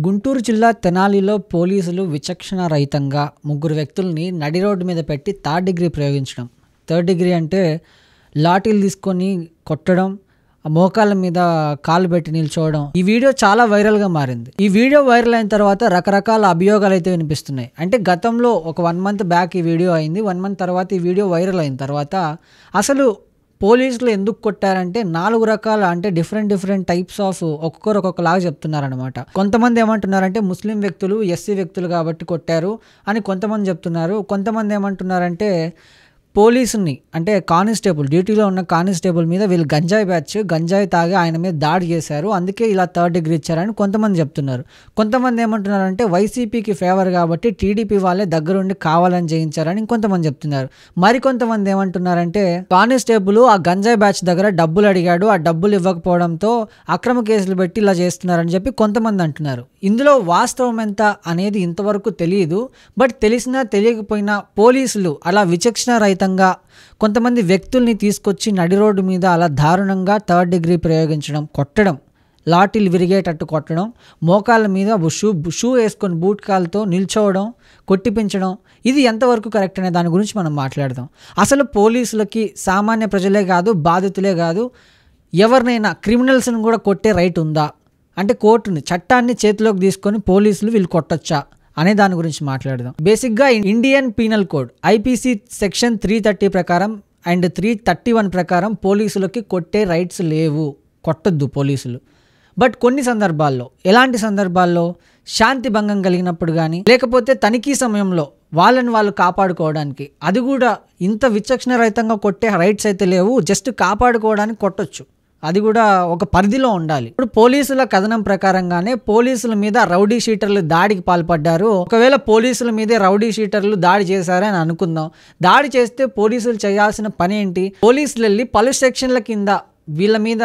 గుంటూరు జిల్లా తెనాలిలో పోలీసులు విచక్షణ రహితంగా ముగ్గురు వ్యక్తుల్ని నడి రోడ్డు మీద పెట్టి థర్డ్ డిగ్రీ ప్రయోగించడం. థర్డ్ డిగ్రీ అంటే లాఠీలు తీసుకొని కొట్టడం, మోకాళ్ళ మీద కాళ్ళు పెట్టి నిల్చోవడం. ఈ వీడియో చాలా వైరల్గా మారింది. ఈ వీడియో వైరల్ అయిన తర్వాత రకరకాల అభియోగాలు అయితే వినిపిస్తున్నాయి. అంటే గతంలో ఒక 1 month బ్యాక్ ఈ వీడియో అయింది. 1 month తర్వాత ఈ వీడియో వైరల్ అయిన తర్వాత అసలు పోలీసులు ఎందుకు కొట్టారంటే 4 రకాల అంటే డిఫరెంట్ టైప్స్ ఆఫ్ ఒక్కొక్కరు ఒక్కొక్కలాగా చెప్తున్నారనమాట. కొంతమంది ఏమంటున్నారంటే ముస్లిం వ్యక్తులు, ఎస్సీ వ్యక్తులు కాబట్టి కొట్టారు అని కొంతమంది చెప్తున్నారు. కొంతమంది ఏమంటున్నారంటే పోలీసుని అంటే కానిస్టేబుల్, డ్యూటీలో ఉన్న కానిస్టేబుల్ మీద వీళ్ళు గంజాయి తాగి ఆయన మీద దాడి చేశారు, అందుకే ఇలా థర్డ్ డిగ్రీ ఇచ్చారని కొంతమంది చెప్తున్నారు. కొంతమంది ఏమంటున్నారంటే వైసీపీకి ఫేవర్ కాబట్టి టీడీపీ వాళ్ళే దగ్గరుండి కావాలని చేయించారని ఇంకొంతమంది చెప్తున్నారు. మరికొంతమంది ఏమంటున్నారంటే కానిస్టేబుల్ ఆ గంజాయి బ్యాచ్ దగ్గర డబ్బులు అడిగాడు, ఆ డబ్బులు ఇవ్వకపోవడంతో అక్రమ కేసులు పెట్టి ఇలా చేస్తున్నారని చెప్పి కొంతమంది అంటున్నారు. ఇందులో వాస్తవం ఎంత అనేది ఇంతవరకు తెలియదు. బట్ తెలిసినా తెలియకపోయినా పోలీసులు అలా విచక్షణ రహితంగా కొంతమంది వ్యక్తుల్ని తీసుకొచ్చి నడి రోడ్డు మీద అలా దారుణంగా థర్డ్ డిగ్రీ ప్రయోగించడం, కొట్టడం, లాఠీలు విరిగేటట్టు కొట్టడం, మోకాళ్ళ మీద షూ వేసుకొని బూట్ కాళ్ళతో నిల్చోవడం, కొట్టిపించడం, ఇది ఎంతవరకు కరెక్ట్ అనే దాని గురించి మనం మాట్లాడదాం. అసలు పోలీసులకి సామాన్య ప్రజలే కాదు, బాధితులే కాదు, ఎవరినైనా క్రిమినల్స్ని కూడా కొట్టే రైట్ ఉందా? అంటే కోర్టుని, చట్టాన్ని చేతిలోకి తీసుకొని పోలీసులు వీళ్ళు కొట్టొచ్చా అనే దాని గురించి మాట్లాడదాం. బేసిక్గా Indian penal code IPC section 330 ప్రకారం అండ్ 331 ప్రకారం పోలీసులకి కొట్టే రైట్స్ లేవు, కొట్టొద్దు పోలీసులు. బట్ కొన్ని సందర్భాల్లో, ఎలాంటి సందర్భాల్లో, శాంతి భంగం కలిగినప్పుడు కానీ, లేకపోతే తనిఖీ సమయంలో వాళ్ళని వాళ్ళు కాపాడుకోవడానికి, అది కూడా ఇంత విచక్షణ రహితంగా కొట్టే రైట్స్ అయితే లేవు, జస్ట్ కాపాడుకోవడానికి కొట్టొచ్చు. అది కూడా ఒక పరిధిలో ఉండాలి. ఇప్పుడు పోలీసుల కథనం ప్రకారంగానే పోలీసుల మీద రౌడీ షీటర్లు దాడికి పాల్పడ్డారు. ఒకవేళ పోలీసుల మీదే రౌడీ షీటర్లు దాడి చేశారని అనుకుందాం. దాడి చేస్తే పోలీసులు చేయాల్సిన పని ఏంటి? పోలీసులు వెళ్ళి పలు సెక్షన్ల కింద వీళ్ళ మీద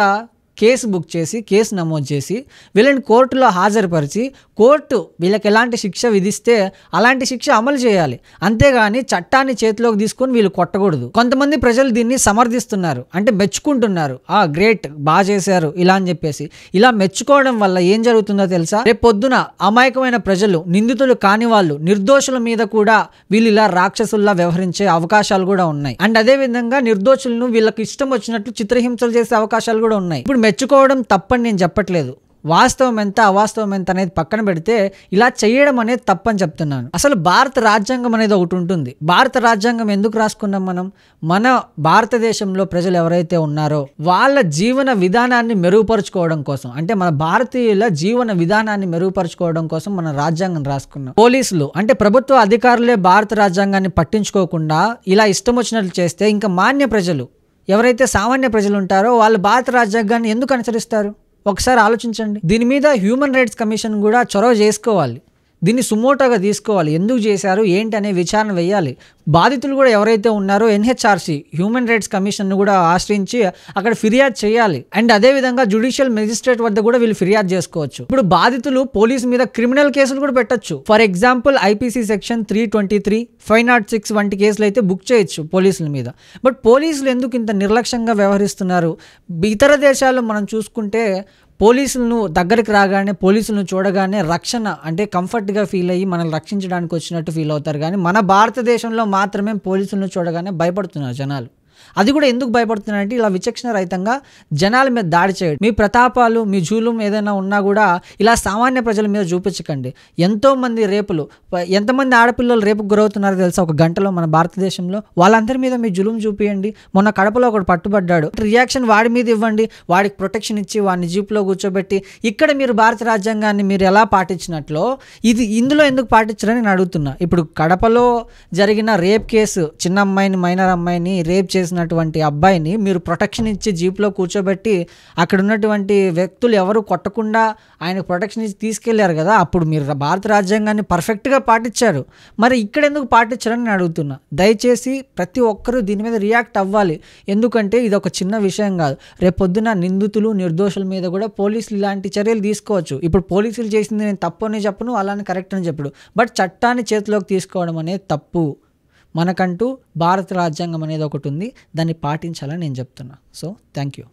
కేసు బుక్ చేసి, కేసు నమోదు చేసి, వీళ్ళని కోర్టులో హాజరుపరిచి, కోర్టు వీళ్ళకి ఎలాంటి శిక్ష విధిస్తే అలాంటి శిక్ష అమలు చేయాలి. అంతేగాని చట్టాన్ని చేతిలోకి తీసుకొని వీళ్ళు కొట్టకూడదు. కొంతమంది ప్రజలు దీన్ని సమర్థిస్తున్నారు, అంటే మెచ్చుకుంటున్నారు. గ్రేట్, బాగా చేశారు ఇలా అని చెప్పేసి. ఇలా మెచ్చుకోవడం వల్ల ఏం జరుగుతుందో తెలుసా? రేపు పొద్దున అమాయకమైన ప్రజలు, నిందితులు కాని వాళ్ళు, నిర్దోషుల మీద కూడా వీళ్ళు ఇలా రాక్షసుల్లా వ్యవహరించే అవకాశాలు కూడా ఉన్నాయి. అండ్ అదే విధంగా నిర్దోషులను వీళ్ళకి ఇష్టం వచ్చినట్లు చిత్రహింసలు చేసే అవకాశాలు కూడా ఉన్నాయి. ఇప్పుడు మెచ్చుకోవడం తప్పని నేను చెప్పట్లేదు. వాస్తవం ఎంత, అవాస్తవం ఎంత అనేది పక్కన పెడితే ఇలా చేయడం అనేది తప్పని చెప్తున్నాను. అసలు భారత రాజ్యాంగం అనేది ఒకటి ఉంటుంది. భారత రాజ్యాంగం ఎందుకు రాసుకున్నాం మనం? మన భారతదేశంలో ప్రజలు ఎవరైతే ఉన్నారో వాళ్ళ జీవన విధానాన్ని మెరుగుపరుచుకోవడం కోసం, అంటే మన భారతీయుల జీవన విధానాన్ని మెరుగుపరుచుకోవడం కోసం మన రాజ్యాంగం రాసుకున్నాం. పోలీసులు అంటే ప్రభుత్వ అధికారులే భారత రాజ్యాంగాన్ని పట్టించుకోకుండా ఇలా ఇష్టం వచ్చినట్లు చేస్తే ఇంకా మాన్య ప్రజలు, ఎవరైతే సామాన్య ప్రజలు ఉంటారో వాళ్ళు భారత రాజ్యాంగాన్ని ఎందుకు అనుసరిస్తారు? ఒకసారి ఆలోచించండి. దీని మీద హ్యూమన్ రైట్స్ కమిషన్ కూడా చొరవ చేసుకోవాలి. దీన్ని సుమోటోగా తీసుకోవాలి. ఎందుకు చేశారు ఏంటి అనే విచారణ వేయాలి. బాధితులు కూడా ఎవరైతే ఉన్నారో ఎన్హెచ్ఆర్సీ హ్యూమన్ రైట్స్ కమిషన్ను కూడా ఆశ్రయించి అక్కడ ఫిర్యాదు చేయాలి. అండ్ అదేవిధంగా జ్యుడిషియల్ మెజిస్ట్రేట్ వద్ద కూడా వీళ్ళు ఫిర్యాదు చేసుకోవచ్చు. ఇప్పుడు బాధితులు పోలీసు మీద క్రిమినల్ కేసులు కూడా పెట్టచ్చు. ఫర్ ఎగ్జాంపుల్ ఐపీసీ సెక్షన్ 323, 506 వంటి కేసులు అయితే బుక్ చేయొచ్చు పోలీసుల మీద. బట్ పోలీసులు ఎందుకు ఇంత నిర్లక్ష్యంగా వ్యవహరిస్తున్నారు? ఇతర దేశాల్లో మనం చూసుకుంటే పోలీసులను దగ్గరికి రాగానే, పోలీసులను చూడగానే రక్షణ అంటే కంఫర్ట్గా ఫీల్ అయ్యి మనల్ని రక్షించడానికి వచ్చినట్టు ఫీల్ అవుతారు. కానీ మన భారతదేశంలో మాత్రమే పోలీసులను చూడగానే భయపడుతున్నారు జనాలు. అది కూడా ఎందుకు భయపడుతున్నారంటే ఇలా విచక్షణ రహితంగా జనాల మీద దాడి చేయడం. మీ ప్రతాపాలు, మీ జూలుం ఏదైనా ఉన్నా కూడా ఇలా సామాన్య ప్రజల మీద చూపించకండి. ఎంతోమంది రేపులు, ఎంతమంది ఆడపిల్లలు రేపుకు గురవుతున్నారో తెలుసా ఒక గంటలో మన భారతదేశంలో? వాళ్ళందరి మీద మీ జులుం చూపియండి. మొన్న కడపలో ఒకడు పట్టుబడ్డాడు, రియాక్షన్ వాడి మీద ఇవ్వండి, వాడికి ప్రొటెక్షన్ ఇచ్చి వాడిని జీప్లో కూర్చోబెట్టి, ఇక్కడ మీరు భారత రాజ్యాంగాన్ని మీరు ఎలా పాటించినట్లో ఇది ఇందులో ఎందుకు పాటించరని నేను అడుగుతున్నా. ఇప్పుడు కడపలో జరిగిన రేప్ కేసు, చిన్న అమ్మాయిని, మైనర్ అమ్మాయిని రేప్ చేసినటువంటి అబ్బాయిని మీరు ప్రొటెక్షన్ ఇచ్చి జీప్లో కూర్చోబెట్టి అక్కడ ఉన్నటువంటి వ్యక్తులు ఎవరు కొట్టకుండా ఆయన ప్రొటెక్షన్ ఇచ్చి తీసుకెళ్లారు కదా, అప్పుడు మీరు భారత రాజ్యాంగాన్ని పర్ఫెక్ట్గా పాటించారు. మరి ఇక్కడ ఎందుకు పాటించారని నేను అడుగుతున్నా. దయచేసి ప్రతి ఒక్కరూ దీని మీద రియాక్ట్ అవ్వాలి. ఎందుకంటే ఇది ఒక చిన్న విషయం కాదు. రేపొద్దున నిందితులు, నిర్దోషుల మీద కూడా పోలీసులు ఇలాంటి చర్యలు తీసుకోవచ్చు. ఇప్పుడు పోలీసులు చేసింది నేను తప్పు అని చెప్పను, అలానే కరెక్ట్ అని చెప్పడు. బట్ చట్టాన్ని చేతిలోకి తీసుకోవడం అనేది తప్పు. మనకంటూ భారత రాజ్యాంగం అనేది ఒకటి ఉంది, దాన్ని పాటించాలని నేను చెప్తున్నా. So thank you.